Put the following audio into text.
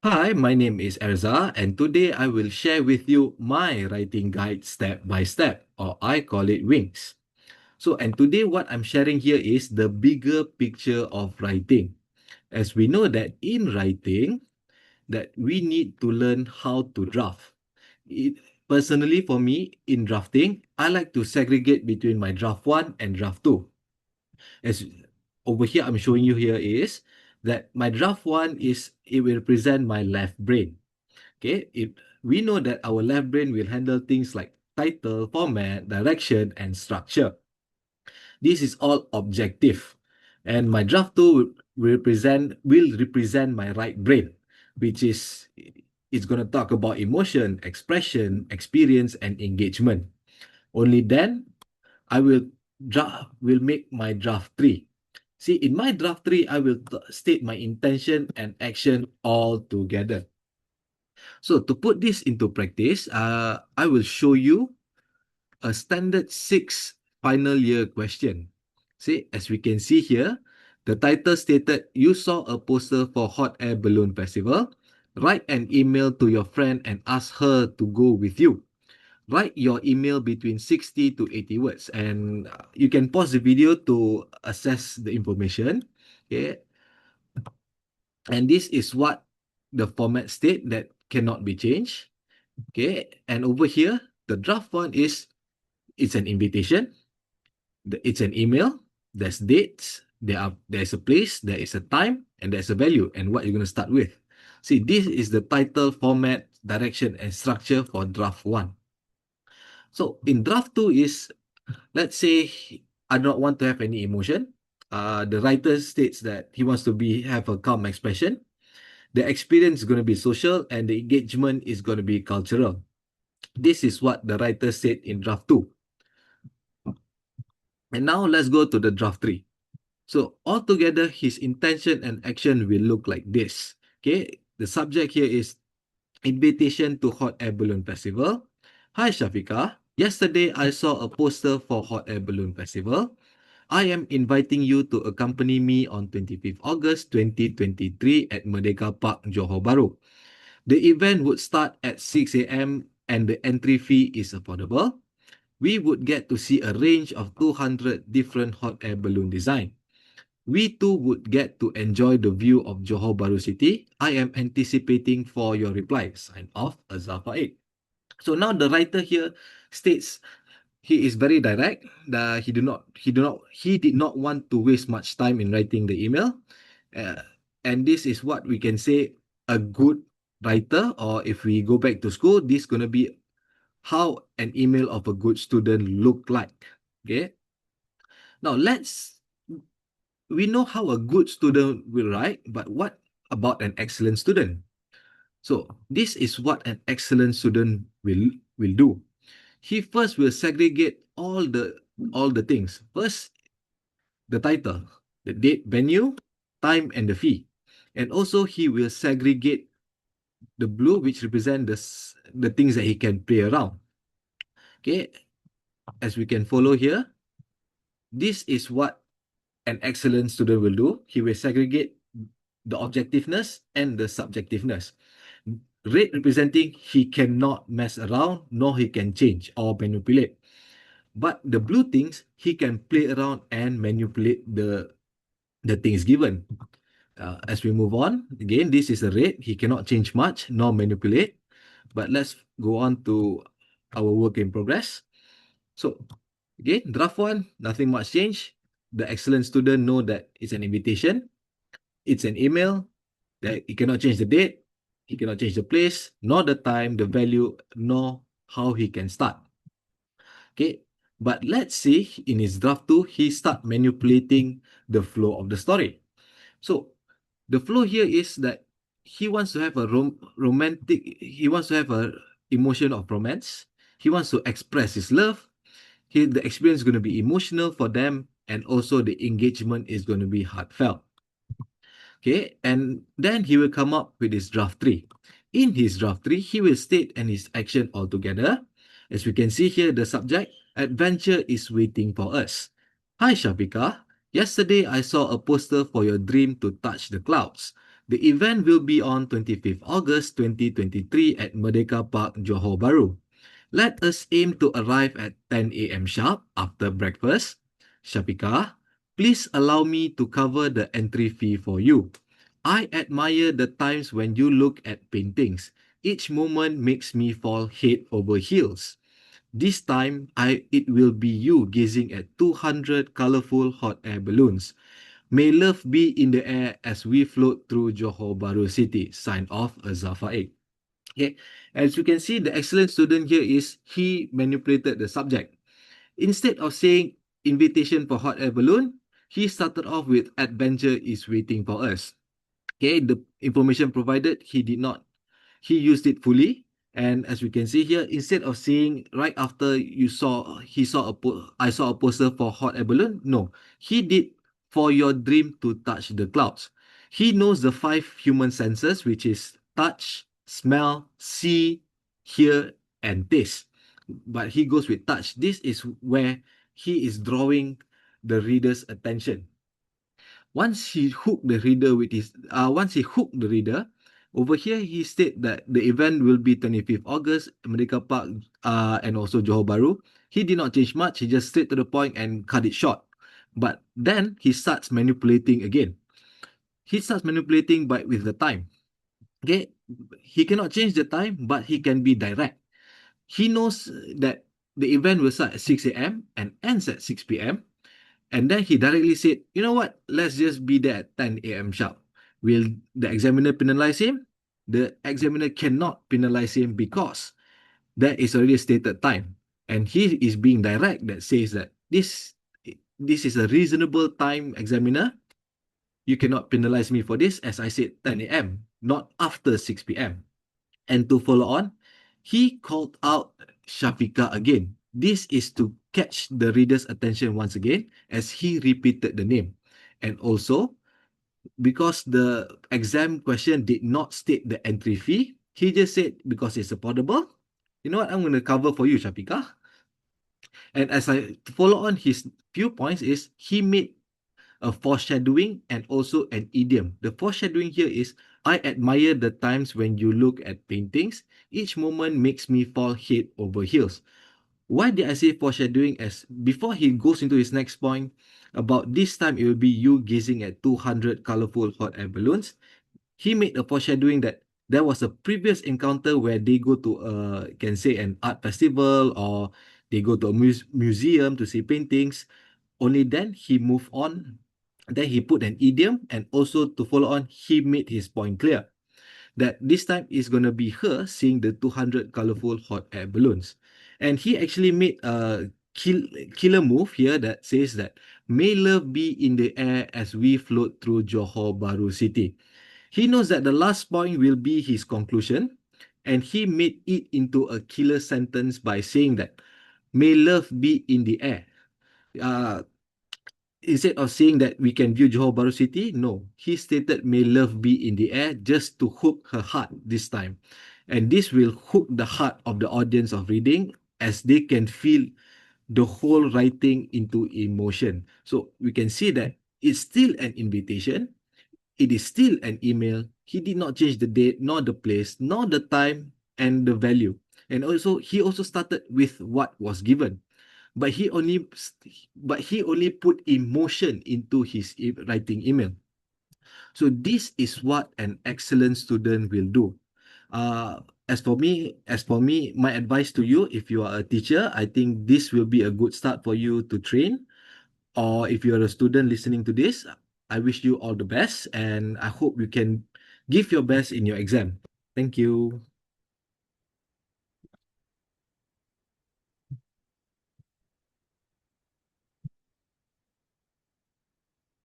Hi, my name is ERZA, and today I will share with you my writing guide step by step, or I call it wings. And today what I'm sharing here is the bigger picture of writing. As we know that in writing, that we need to learn how to draft. It, Personally, for me, in drafting, I like to segregate between my draft 1 and draft 2. As over here, I'm showing you here is that my draft 1 is, it will represent my left brain. Okay, if we know that our left brain will handle things like title, format, direction, and structure. This is all objective. And my draft 2 will represent my right brain, which is it's going to talk about emotion, expression, experience, and engagement. Only then I will make my draft 3. See, in my draft 3, I will state my intention and action all together. So to put this into practice, I will show you a standard 6 final year question. See, as we can see here, the title stated, you saw a poster for Hot Air Balloon Festival. Write an email to your friend and ask her to go with you. Write your email between 60 to 80 words. And you can pause the video to assess the information. Okay. And this is what the format state that cannot be changed. Okay, and over here, the draft one is, it's an invitation, it's an email, there's dates, there's a place, there is a time, and there's a value, and what you're going to start with. See, this is the title, format, direction, and structure for draft 1. So in draft 2 is, let's say, I don't want to have any emotion. The writer states that he wants to have a calm expression. The experience is going to be social, and the engagement is going to be cultural. This is what the writer said in draft 2. And now let's go to the draft 3. So altogether, his intention and action will look like this. Okay, the subject here is invitation to Hot Air Balloon Festival. Hi Shafika, yesterday I saw a poster for Hot Air Balloon Festival. I am inviting you to accompany me on 25th August 2023 at Merdeka Park, Johor Bahru. The event would start at 6 a.m. and the entry fee is affordable. We would get to see a range of 200 different hot air balloon design. We too would get to enjoy the view of Johor Bahru City. I am anticipating for your reply. Sign off, Azhar Faik. So now the writer here states he is very direct. He did not want to waste much time in writing the email, and this is what we can say a good writer. Or if we go back to school, this is gonna be how an email of a good student look like. Okay. Now we know how a good student will write, but what about an excellent student? So this is what an excellent student will do. He first will segregate all the things. First, the title, the date, venue, time, and the fee. And also he will segregate the blue, which represent the things that he can play around. Okay, as we can follow here, this is what an excellent student will do. He will segregate the objectiveness and the subjectiveness. Red representing he cannot mess around, nor he can change or manipulate. But the blue things, he can play around and manipulate the things given. As we move on, again, this is a red. He cannot change much nor manipulate. But let's go on to our work in progress. So again, draft 1, nothing much change. The excellent student know that it's an invitation. It's an email. That he cannot change the date. He cannot change the place, nor the time, the value, nor how he can start. Okay, but let's say in his draft 2, he start manipulating the flow of the story. So the flow here is that he wants to have a he wants to have a emotion of romance. He wants to express his love. The experience is going to be emotional for them, and also the engagement is going to be heartfelt. Okay, and then he will come up with his draft 3. In his draft 3, he will state and his action all together. As we can see here, the subject, adventure is waiting for us. Hi Shafika, yesterday I saw a poster for your dream to touch the clouds. The event will be on 25th August 2023 at Merdeka Park, Johor Bahru. Let us aim to arrive at 10 a.m. sharp after breakfast. Shafika, please allow me to cover the entry fee for you. I admire the times when you look at paintings. Each moment makes me fall head over heels. This time, it will be you gazing at 200 colorful hot air balloons. May love be in the air as we float through Johor Bahru City. Sign off, ERZA FAIQ. Okay, as you can see, the excellent student here is he manipulated the subject. Instead of saying invitation for hot air balloon, he started off with adventure is waiting for us. Okay, the information provided, he used it fully. And as we can see here, instead of saying right after I saw a poster for hot air balloon, no, he did for your dream to touch the clouds. He knows the 5 human senses, which is touch, smell, see, hear, and taste. But he goes with touch. This is where he is drawing the reader's attention. Once he hooked the reader, over here he said that the event will be 25th August, Merdeka Park, and also Johor Bahru. He did not change much. He just straight to the point and cut it short. But then he starts manipulating again. He starts manipulating with the time. Okay, he cannot change the time, but he can be direct. He knows that the event will start at 6 a.m. and ends at 6 p.m. And then he directly said, you know what, let's just be there at 10 a.m. sharp. Will the examiner penalize him? The examiner cannot penalize him because that is already stated time. And he is being direct that says that this is a reasonable time, examiner. You cannot penalize me for this, as I said 10 a.m., not after 6 p.m. And to follow on, he called out Shafika again. This is to catch the reader's attention once again as he repeated the name. And also, because the exam question did not state the entry fee, he just said, because it's affordable, you know what, I'm going to cover for you, Shafika. And as I follow on his few points is, he made a foreshadowing and also an idiom. The foreshadowing here is, I admire the times when you look at paintings. Each moment makes me fall head over heels. Why did I say foreshadowing? As before he goes into his next point, about this time it will be you gazing at 200 colorful hot air balloons. He made a foreshadowing that there was a previous encounter where they go to can say an art festival, or they go to a museum to see paintings. Only then he moved on. Then he put an idiom, and also to follow on, he made his point clear that this time is going to be her seeing the 200 colorful hot air balloons. And he actually made a killer move here that says that, may love be in the air as we float through Johor Bahru City. He knows that the last point will be his conclusion, and he made it into a killer sentence by saying that, may love be in the air. Instead of saying that we can view Johor Bahru City, no, he stated may love be in the air just to hook her heart this time. And this will hook the heart of the audience of reading as they can feel the whole writing into emotion. So we can see that it's still an invitation. It is still an email. He did not change the date, nor the place, nor the time and the value. And also, he also started with what was given. But he only put emotion into his writing email. So this is what an excellent student will do. As for me, my advice to you, if you are a teacher, I think this will be a good start for you to train. Or if you're a student listening to this, I wish you all the best, and I hope you can give your best in your exam. Thank you.